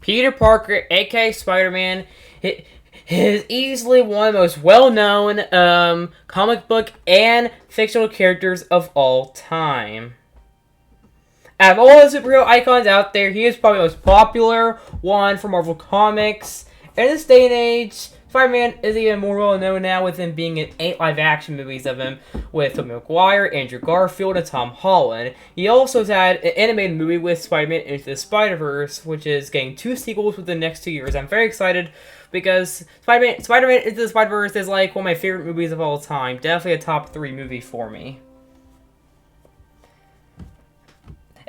Peter Parker, aka Spider-Man, is easily one of the most well-known comic book and fictional characters of all time. Out of all the superhero icons out there, he is probably the most popular one for Marvel Comics. In this day and age, Spider-Man is even more well known now with him being in 8 live-action movies of him with Tobey Maguire, Andrew Garfield, and Tom Holland. He also has had an animated movie with Spider-Man Into the Spider-Verse, which is getting 2 sequels within the next 2 years. I'm very excited because Spider-Man Into the Spider-Verse is like one of my favorite movies of all time. Definitely a top 3 movie for me.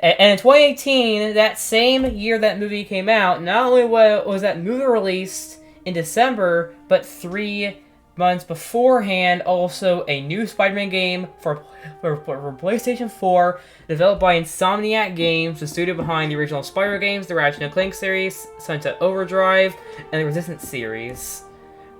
And in 2018, that same year that movie came out, not only was that movie released in December, but 3 months beforehand, also a new Spider-Man game for PlayStation 4, developed by Insomniac Games, the studio behind the original Spyro games, the Ratchet & Clank series, Sunset Overdrive, and the Resistance series.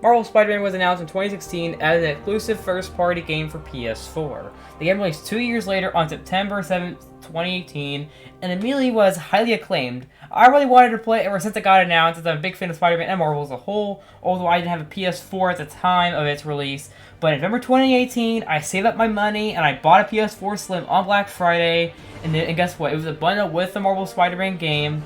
Marvel Spider-Man was announced in 2016 as an exclusive first-party game for PS4. The game released 2 years later on September 7th, 2018, and immediately was highly acclaimed. I really wanted to play it ever since it got announced, as I'm a big fan of Spider-Man and Marvel as a whole, although I didn't have a PS4 at the time of its release. But in November 2018, I saved up my money, and I bought a PS4 Slim on Black Friday, and guess what? It was a bundle with the Marvel Spider-Man game,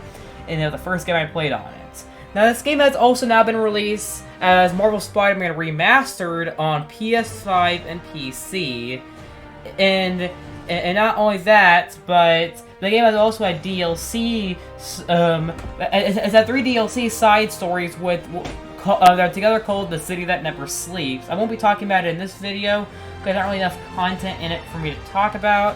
and it was the first game I played on it. Now, this game has also now been released as Marvel Spider-Man Remastered on PS5 and PC, and not only that, but the game has also had DLC. It's had 3 DLC side stories with they're together called The City That Never Sleeps. I won't be talking about it in this video because there's not really enough content in it for me to talk about.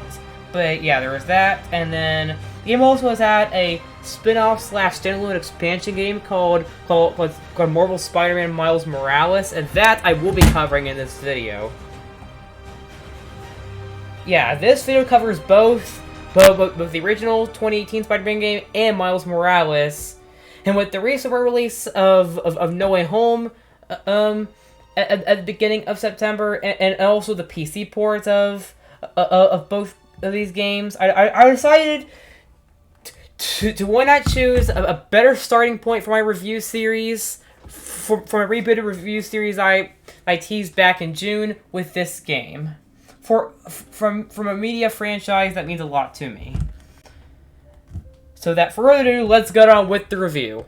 But yeah, there was that, and then the game also has had a spin-off / standalone expansion game called Marvel Spider-Man Miles Morales, and that I will be covering in this video. Yeah, this video covers both the original 2018 Spider-Man game and Miles Morales, and with the recent release of No Way Home at the beginning of September, and also the PC ports of both of these games, I decided to why not choose a better starting point for my review series, from a rebooted review series I teased back in June with this game. From a media franchise that means a lot to me. So that further ado, let's get on with the review.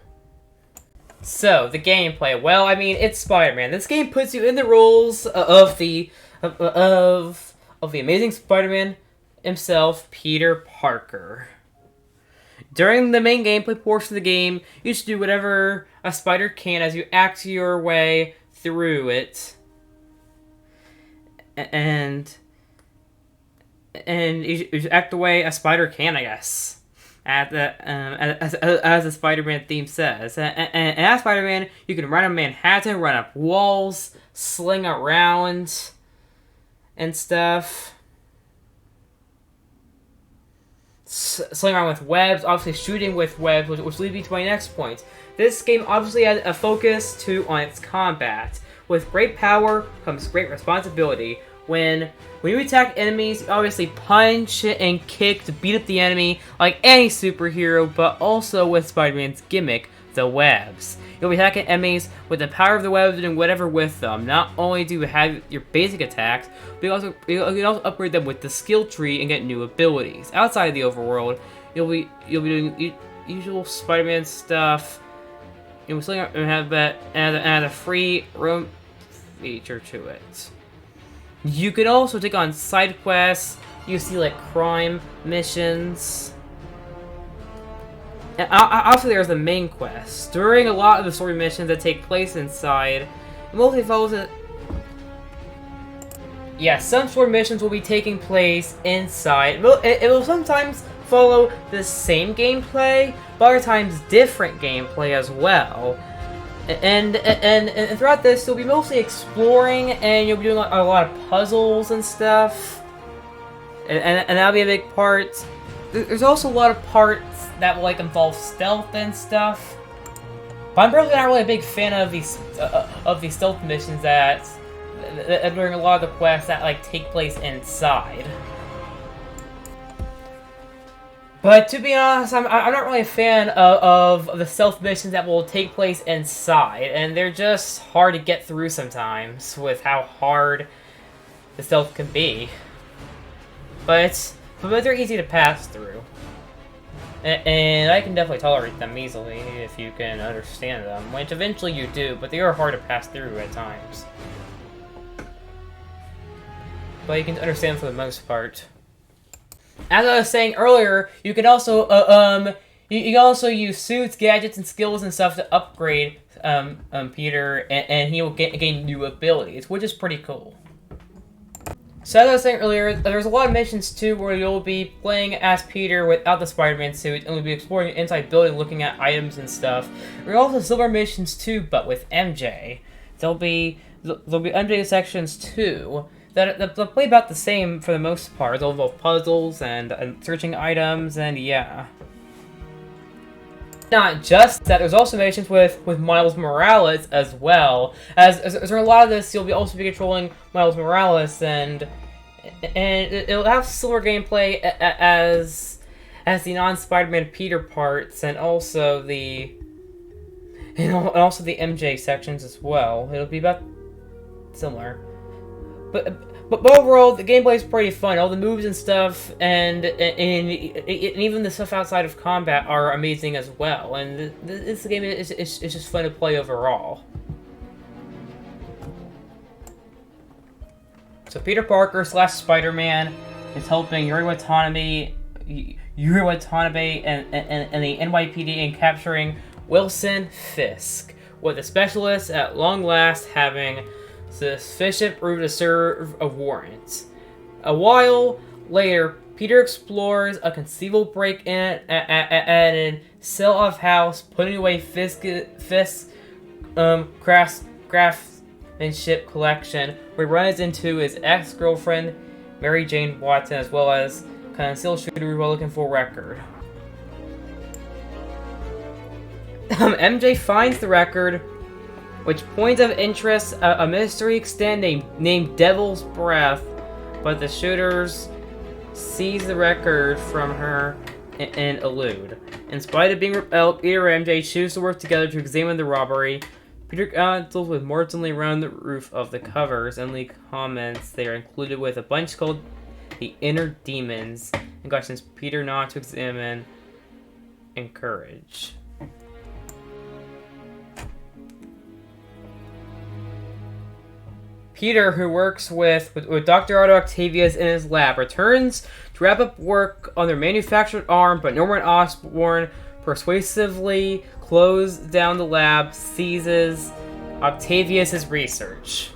So, the gameplay. Well, I mean, it's Spider-Man. This game puts you in the roles of the amazing Spider-Man himself, Peter Parker. During the main gameplay portion of the game, you should do whatever a spider can as you act your way through it. And you should act the way a spider can, I guess. As the Spider-Man theme says. And as Spider-Man, you can run up Manhattan, run up walls, sling around, and stuff. Sling around with webs, obviously shooting with webs, which leads me to my next point. This game obviously has a focus on its combat. With great power comes great responsibility. When you attack enemies, you obviously punch and kick to beat up the enemy like any superhero, but also with Spider-Man's gimmick, the webs. You'll be attacking enemies with the power of the webs and doing whatever with them. Not only do you have your basic attacks, but you can also upgrade them with the skill tree and get new abilities. Outside of the overworld, you'll be doing usual Spider-Man stuff. You'll be have that add a free roam feature to it. You can also take on side quests. You see like crime missions. And also there's the main quest. During a lot of the story missions that take place inside, it mostly follows it. Yeah, some story missions will be taking place inside. It will sometimes follow the same gameplay, but other times different gameplay as well. And throughout this, you'll be mostly exploring, and you'll be doing a lot of puzzles and stuff. And that'll be a big part. There's also a lot of parts that will involve stealth and stuff. But I'm personally not really a big fan of these stealth missions that during a lot of the quests that take place inside. But to be honest, I'm not really a fan of the stealth missions that will take place inside, and they're just hard to get through sometimes with how hard the stealth can be. But they're easy to pass through. And I can definitely tolerate them easily if you can understand them, which eventually you do, but they are hard to pass through at times. But you can understand for the most part. As I was saying earlier, you can also you can also use suits, gadgets, and skills and stuff to upgrade Peter, and he will gain new abilities, which is pretty cool. So as I was saying earlier, there's a lot of missions too where you'll be playing as Peter without the Spider-Man suit, and we'll be exploring an inside building, looking at items and stuff. There are also silver missions too, but with MJ. There'll be MJ sections too. They'll play about the same for the most part. They'll involve puzzles and searching items, and yeah. Not just that, there's also missions with Miles Morales as well. As there are a lot of this, you'll also be controlling Miles Morales, and it'll have similar gameplay as the non-Spider-Man Peter parts, and also the MJ sections as well. It'll be about similar. But overall, the gameplay is pretty fun. All the moves and stuff, and even the stuff outside of combat are amazing as well. And this game is just fun to play overall. So Peter Parker / Spider-Man is helping Yuri Watanabe and the NYPD in capturing Wilson Fisk, with the specialist at long last having sufficient proof to serve a warrant. A while later, Peter explores a conceivable break-in at a sell-off house, putting away Fisk's craftsmanship collection, where he runs into his ex-girlfriend, Mary Jane Watson, as well as concealed shooter while looking for a record. MJ finds the record, which points of interest a mystery extent named Devil's Breath, but the shooters seize the record from her and elude. In spite of being repelled, Peter and MJ choose to work together to examine the robbery. Peter deals with Martin Lee around the roof of the covers, and Lee comments they are included with a bunch called the Inner Demons, and cautions Peter not to examine encourage. Peter, who works with Dr. Otto Octavius in his lab, returns to wrap up work on their manufactured arm, but Norman Osborn persuasively closes down the lab, seizes Octavius' research.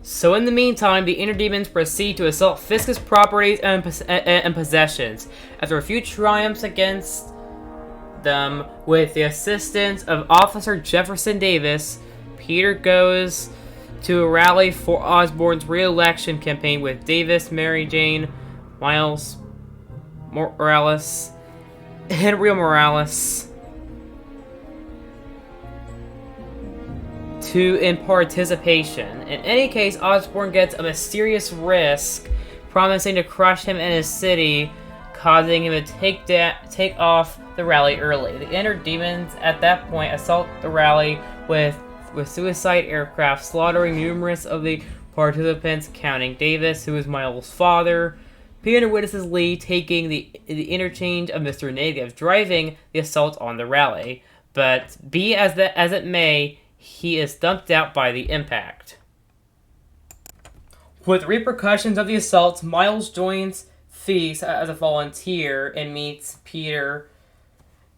So in the meantime, the Inner Demons proceed to assault Fisk's properties and possessions. After a few triumphs against them, with the assistance of Officer Jefferson Davis, Peter goes to a rally for Osborn's re-election campaign with Davis, Mary Jane, Miles Morales, and Rio Morales in participation. In any case, Osborn gets a mysterious risk, promising to crush him in his city, causing him to take off the rally early. The Inner Demons at that point assault the rally with suicide aircraft, slaughtering numerous of the participants, counting Davis, who is Miles' father. Peter witnesses Lee taking the interchange of Mr. Negative, driving the assault on the rally. But be as it may, he is thumped out by the impact. With repercussions of the assault, Miles joins Fisk as a volunteer and meets Peter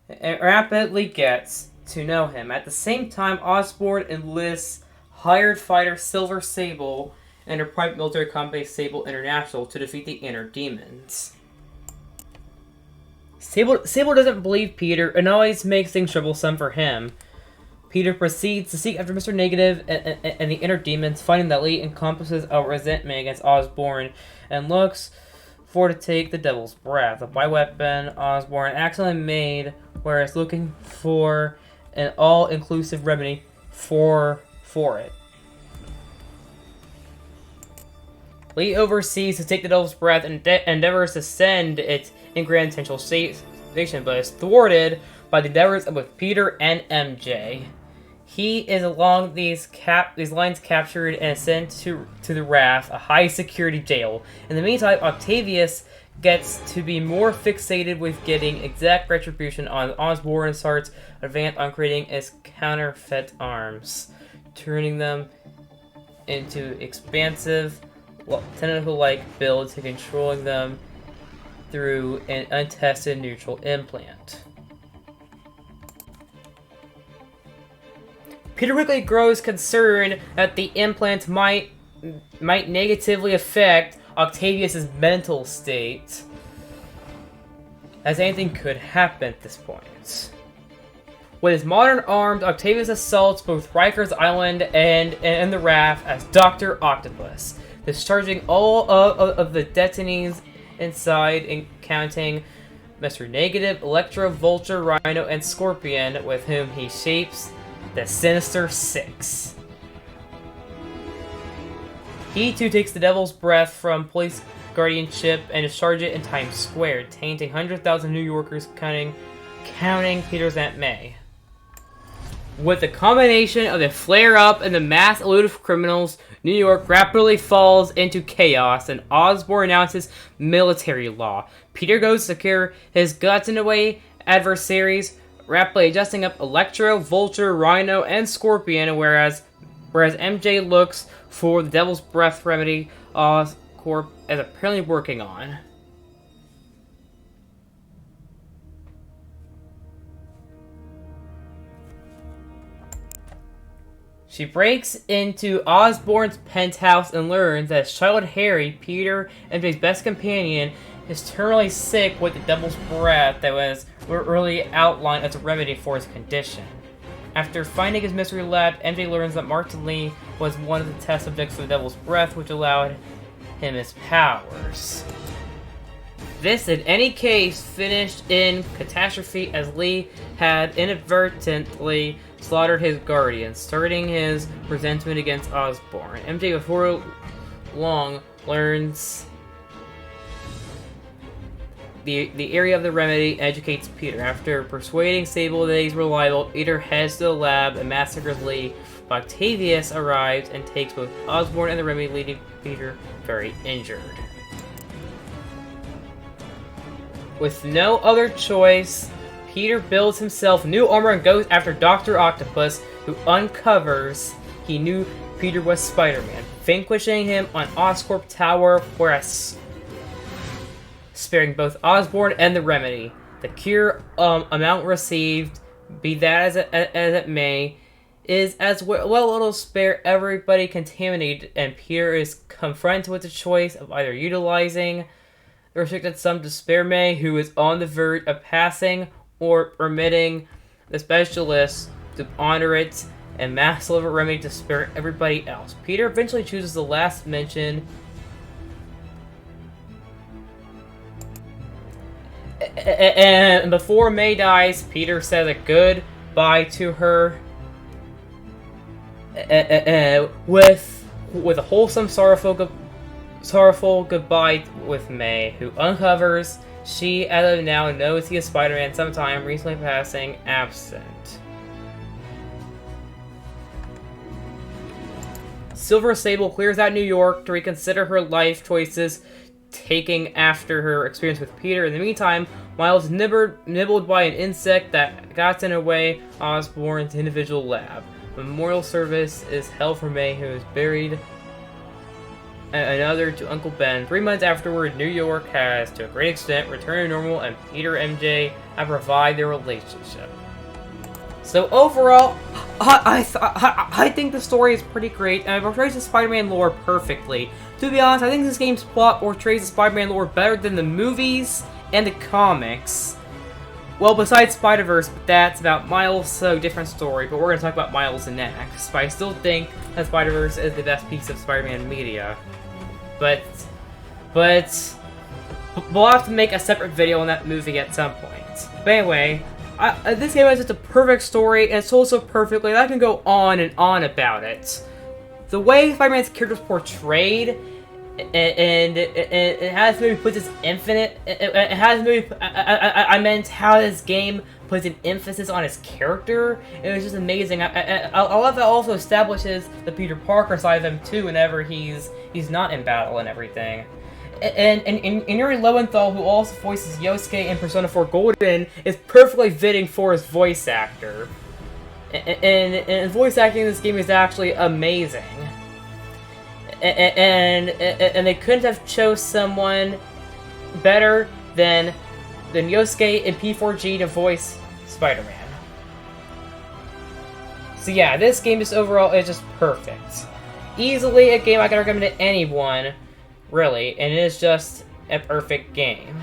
and rapidly gets to know him. At the same time, Osborn enlists hired fighter Silver Sable and her private military company Sable International to defeat the Inner Demons. Sable doesn't believe Peter and always makes things troublesome for him. Peter proceeds to seek after Mr. Negative and the Inner Demons, finding that Lee encompasses a resentment against Osborn and looks for to take the Devil's Breath, a bioweapon Osborn accidentally made, whereas looking for an all-inclusive remedy for it. Lee oversees to take the Devil's Breath and endeavors to send it in Grand Central Station, but is thwarted by the endeavors of both Peter and MJ. He is along these lines captured and sent to the Raft, a high-security jail. In the meantime, Octavius gets to be more fixated with getting exact retribution on Osborn and starts advanced on creating his counterfeit arms, turning them into expansive, tentacle-like builds and controlling them through an untested neutral implant. Peter quickly grows concerned that the implant might negatively affect Octavius' mental state, as anything could happen at this point. With his modern arms, Octavius assaults both Rikers Island and the Raft as Dr. Octopus, discharging all of the detainees inside and counting Mr. Negative, Electro, Vulture, Rhino, and Scorpion, with whom he shapes the Sinister Six. He too takes the Devil's Breath from police guardianship and discharges it in Times Square, tainting hundreds of thousands of New Yorkers, counting Peter's Aunt May. With the combination of the flare-up and the mass load of criminals, New York rapidly falls into chaos, and Osborn announces military law. Peter goes to secure his gotten away adversaries, rapidly adjusting up Electro, Vulture, Rhino, and Scorpion, whereas MJ looks for the Devil's Breath remedy Oscorp is apparently working on. She breaks into Osborn's penthouse and learns that his child Harry, Peter, MJ's best companion, is terminally sick with the Devil's Breath that was early outlined as a remedy for his condition. After finding his mystery lab, MJ learns that Martin Lee was one of the test subjects for the Devil's Breath, which allowed him his powers. This, in any case, finished in catastrophe as Lee had inadvertently slaughtered his guardian, starting his resentment against Osborn. MJ, before long, learns the area of the remedy, educates Peter. After persuading Sable that he's reliable, Peter heads to the lab and massacres Lee. But Octavius arrives and takes both Osborn and the remedy, leaving Peter very injured. With no other choice, Peter builds himself new armor and goes after Dr. Octopus, who uncovers he knew Peter was Spider-Man, vanquishing him on Oscorp Tower, whereas sparing both Osborn and the remedy. The cure amount received, be that as it may, is as well it'll spare everybody contaminated, and Peter is confronted with the choice of either utilizing the restricted sum to spare May, who is on the verge of passing, or permitting the specialist to honor it and mass deliver remedy to spare everybody else. Peter eventually chooses the last mentioned, and before May dies, Peter says a goodbye to her with a wholesome, sorrowful goodbye with May, who uncovers she, as of now, knows he is Spider-Man sometime recently passing absent. Silver Sable clears out New York to reconsider her life choices, taking after her experience with Peter. In the meantime, Miles is nibbled by an insect that got in away Osborn's individual lab. A memorial service is held for May, who is buried, and another to Uncle Ben. 3 months afterward, New York has, to a great extent, returned to normal, and Peter and MJ have revived their relationship. So overall, I think the story is pretty great, and it portrays the Spider-Man lore perfectly. To be honest, I think this game's plot portrays the Spider-Man lore better than the movies and the comics. Well, besides Spider-Verse, but that's about Miles, so different story, but we're going to talk about Miles next. But I still think that Spider-Verse is the best piece of Spider-Man media. But we'll have to make a separate video on that movie at some point. But anyway, this game has just a perfect story, and it's told so perfectly that I can go on and on about it. The way Spider-Man's character is portrayed and how this movie puts its infinite. How this movie. I meant how this game puts an emphasis on his character. It was just amazing. I love that it also establishes the Peter Parker side of him too. Whenever he's not in battle and everything. And Yuri Lowenthal, who also voices Yosuke in Persona 4 Golden, is perfectly fitting for his voice actor. And voice acting in this game is actually amazing. And they couldn't have chose someone better than Yosuke in P4G to voice Spider-Man. So yeah, this game just overall is just perfect. Easily a game I can recommend to anyone, really, and it is just a perfect game.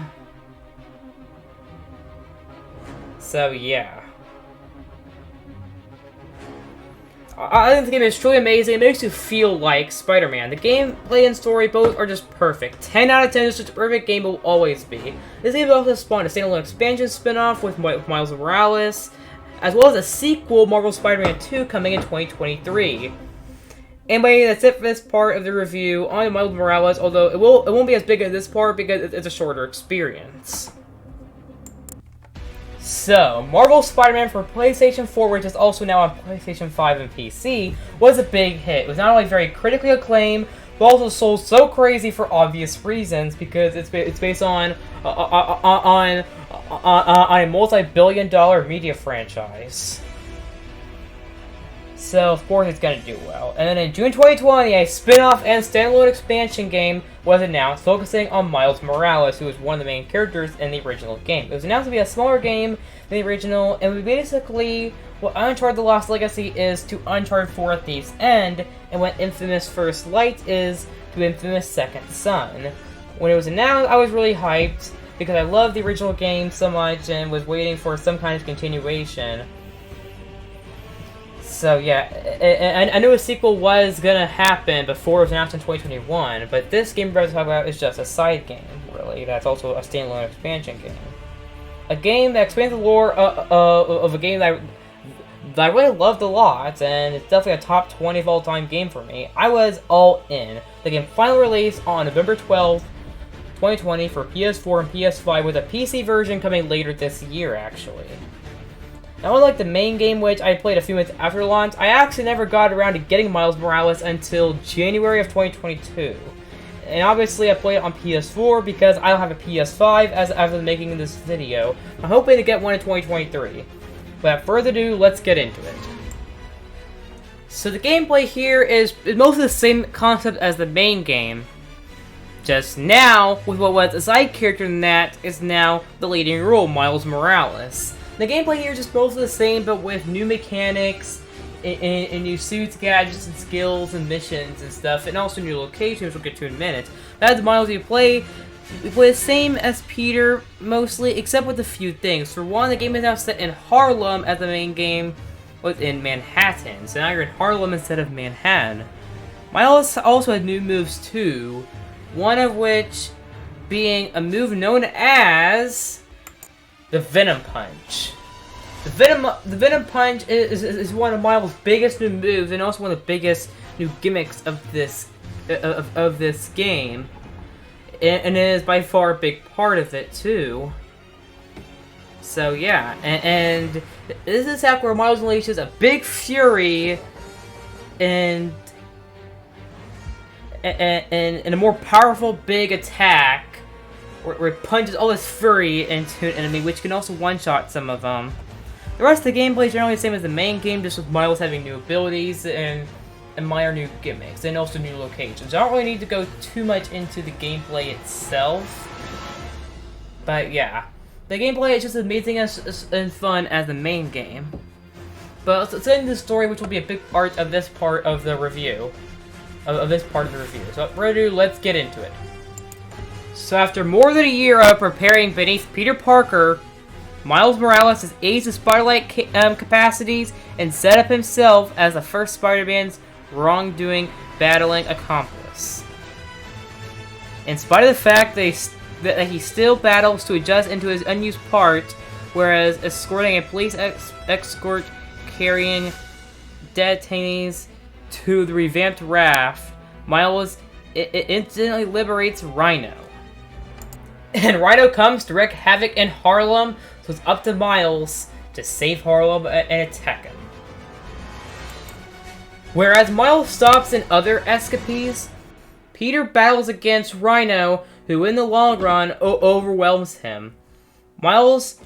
So yeah. I think the game is truly amazing. It makes you feel like Spider-Man. The gameplay and story both are just perfect. 10 out of 10 is just a perfect game, will always be. This game also spawned a standalone expansion spin-off with Miles Morales, as well as a sequel, Marvel Spider-Man 2, coming in 2023. Anyway, that's it for this part of the review on Miles Morales, although it won't be as big as this part because it's a shorter experience. So, Marvel Spider-Man for PlayStation 4, which is also now on PlayStation 5 and PC, was a big hit. It was not only very critically acclaimed, but also sold so crazy for obvious reasons, because it's based on a multi-billion-dollar media franchise. So, of course, it's going to do well. And then in June 2020, a spin-off and standalone expansion game was announced, focusing on Miles Morales, who was one of the main characters in the original game. It was announced to be a smaller game than the original, and we basically, what Uncharted The Lost Legacy is to Uncharted 4 Thief's End, and what Infamous First Light is to Infamous Second Son. When it was announced, I was really hyped, because I loved the original game so much, and was waiting for some kind of continuation. So yeah, and I knew a sequel was gonna happen before it was announced in 2021, but this game we're about to talk about is just a side game, really. That's also a standalone expansion game. A game that expands the lore of a game that I really loved a lot, and it's definitely a top 20 of all-time game for me. I was all in. The game finally released on November 12th, 2020 for PS4 and PS5, with a PC version coming later this year, actually. Now, unlike the main game, which I played a few months after launch, I actually never got around to getting Miles Morales until January of 2022. And obviously, I played it on PS4 because I don't have a PS5 as of making this video. I'm hoping to get one in 2023. Without further ado, let's get into it. So the gameplay here is mostly the same concept as the main game. Just now, with what was a side character in that, is now the leading role, Miles Morales. The gameplay here is just mostly the same, but with new mechanics, and new suits, gadgets, and skills, and missions, and stuff, and also new locations, which we'll get to in a minute. That's the Miles you play. We play the same as Peter, mostly, except with a few things. For one, the game is now set in Harlem, as the main game was in Manhattan, so now you're in Harlem instead of Manhattan. Miles also had new moves, too, one of which being a move known as the Venom Punch. The Venom Punch is one of Miles' biggest new moves, and also one of the biggest new gimmicks of this game, and it is by far a big part of it too. So yeah, and this is an attack where Miles unleashes a big fury and a more powerful big attack. Where it punches all this fury into an enemy, which can also one-shot some of them. The rest of the gameplay is generally the same as the main game, just with Miles having new abilities and minor new gimmicks, and also new locations. I don't really need to go too much into the gameplay itself, but yeah. The gameplay is just as amazing and fun as the main game. But let's get into the story, which will be a big part of this part of the review. So without further ado, let's get into it. So after more than a year of preparing beneath Peter Parker, Miles Morales has aged his Spider-like capacities and set up himself as the first Spider-Man's wrongdoing battling accomplice. In spite of the fact that he still battles to adjust into his unused part, whereas escorting a police escort carrying detainees to the revamped raft, Miles it instantly liberates Rhino. And Rhino comes to wreak havoc in Harlem, so it's up to Miles to save Harlem and attack him. Whereas Miles stops in other escapades, Peter battles against Rhino, who in the long run overwhelms him. Miles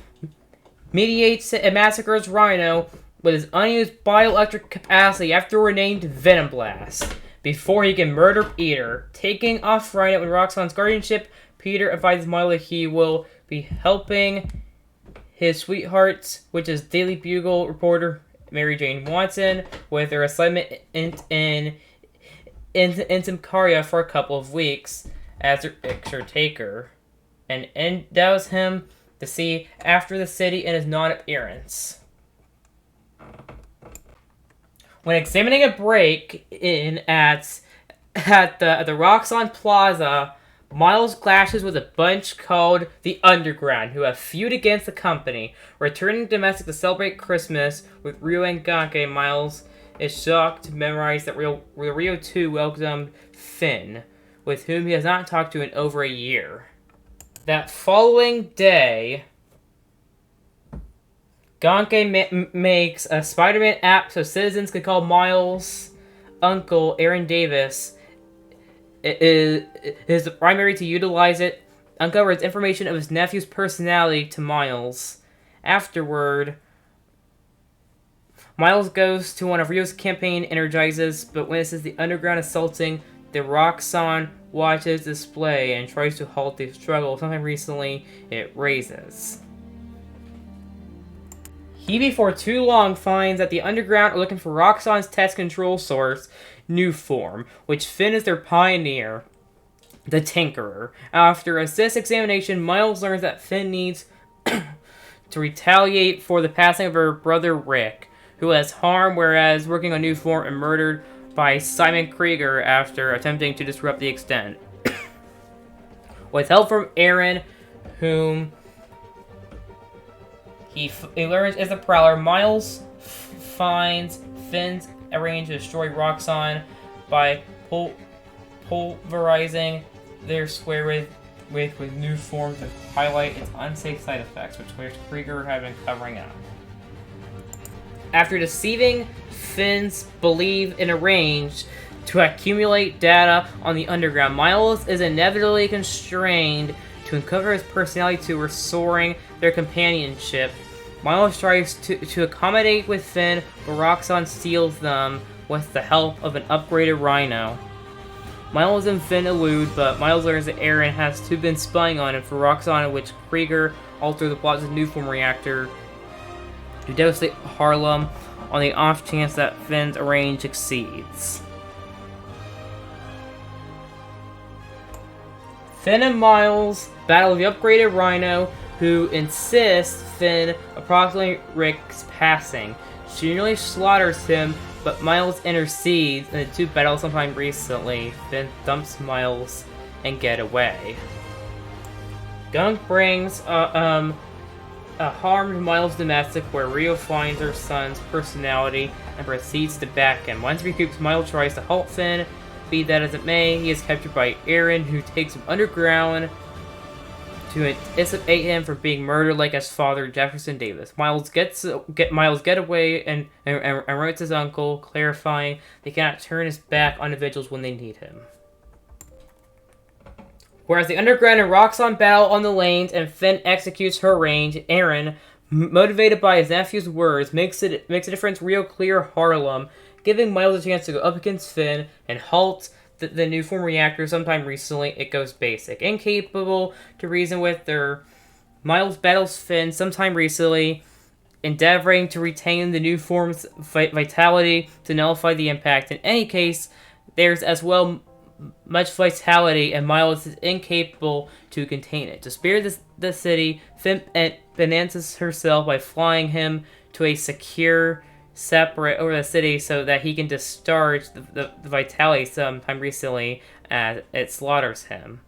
mediates and massacres Rhino with his unused bioelectric capacity after we're named Venom Blast, before he can murder Peter. Taking off Rhino in Roxxon's guardianship, Peter advises Miles he will be helping his sweetheart, which is Daily Bugle reporter Mary Jane Watson, with her assignment in Symkaria for a couple of weeks as her caretaker, and endows him to see after the city in his non-appearance. When examining a break-in at the Roxxon Plaza, Miles clashes with a bunch called the Underground, who have feud against the company. Returning domestic to celebrate Christmas with Ryo and Ganke, Miles is shocked to memorize that Ryo 2 welcomed Finn, with whom he has not talked to in over a year. That following day, Ganke makes a Spider-Man app so citizens could call Miles' uncle, Aaron Davis, is the primary to utilize it, uncovers information of his nephew's personality to Miles. Afterward, Miles goes to one of Ryo's campaign energizes, but witnesses the Underground assaulting the Roxxon Watches display and tries to halt the struggle. Sometime recently, it raises. He, before too long, finds that the Underground are looking for Roxxon's test control source, New Form, which Finn is their pioneer, the Tinkerer. After a cis examination, Miles learns that Finn needs to retaliate for the passing of her brother Rick, who has harmed whereas working on New Form and murdered by Simon Krieger after attempting to disrupt the extent. With help from Aaron, whom he learns is the Prowler, Miles finds Finn's arranged to destroy Roxxon by pulverizing their square with new forms to highlight its unsafe side effects, which Krieger had been covering up. After deceiving Finn's believe in arranged to accumulate data on the Underground, Miles is inevitably constrained to uncover his personality to restoring their companionship. Miles tries to accommodate with Finn, but Roxxon steals them with the help of an upgraded Rhino. Miles and Finn elude, but Miles learns that Aaron has been spying on him for Roxxon, in which Krieger altered the plot's new form reactor to devastate Harlem on the off chance that Finn's arrange succeeds. Finn and Miles battle the upgraded Rhino, who insists Finn approximately Rick's passing. She nearly slaughters him, but Miles intercedes, and the two battle sometime recently. Finn dumps Miles and get away. Gunk brings a harmed Miles domestic, where Ryo finds her son's personality and proceeds to back him. Once recouped, Miles tries to halt Finn. Be that as it may, he is captured by Aaron, who takes him underground to anticipate him for being murdered like his father, Jefferson Davis. Miles get away and writes his uncle, clarifying they cannot turn his back on individuals when they need him. Whereas the Underground and Roxxon battle on the lanes and Finn executes her range, Aaron, motivated by his nephew's words, makes a difference Ryo clear Harlem, giving Miles a chance to go up against Finn and halt the new form reactor. Sometime recently, it goes basic. Incapable to reason with their Miles battles Finn sometime recently, endeavoring to retain the new form's vitality to nullify the impact. In any case, there's as well much vitality, and Miles is incapable to contain it. To spare the city, Finn finances herself by flying him to a secure separate over the city so that he can discharge the vitality sometime recently as it slaughters him.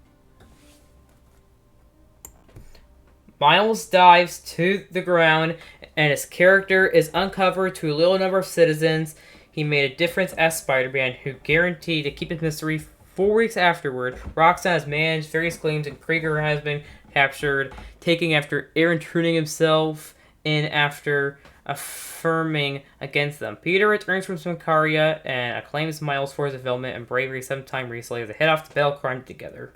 Miles dives to the ground and his character is uncovered to a little number of citizens. He made a difference as Spider-Man, who guaranteed to keep his mystery 4 weeks afterward, Roxanne has managed various claims and Krieger has been captured, taking after Aaron turning himself in after affirming against them. Peter returns from Symkaria and acclaims Miles for his development and bravery sometime recently as they head off to battle crime together.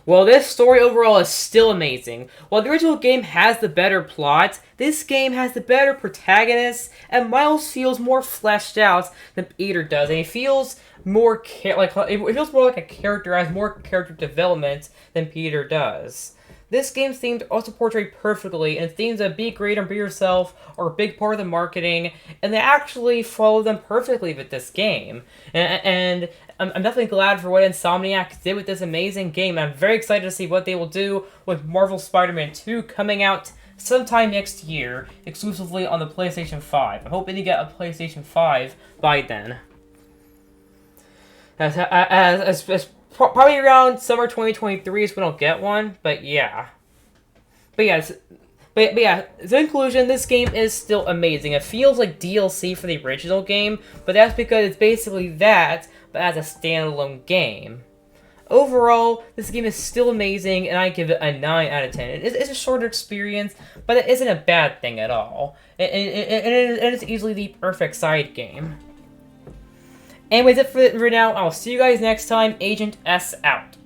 While this story overall is still amazing, while the original game has the better plot, this game has the better protagonist, and Miles feels more fleshed out than Peter does, and he feels more it feels more like a character, has more character development than Peter does. This game's themes also portray perfectly, and themes of be great and be yourself are a big part of the marketing, and they actually follow them perfectly with this game. And I'm definitely glad for what Insomniac did with this amazing game. I'm very excited to see what they will do with Marvel Spider-Man 2 coming out sometime next year, exclusively on the PlayStation 5. I'm hoping to get a PlayStation 5 by then. As probably around summer 2023 is when I'll get one, but yeah. But yeah, in conclusion, this game is still amazing. It feels like DLC for the original game, but that's because it's basically that, but as a standalone game. Overall, this game is still amazing, and I give it a 9 out of 10. It's a shorter experience, but it isn't a bad thing at all. And it's easily the perfect side game. Anyways, that's it for now. I'll see you guys next time. Agent S out.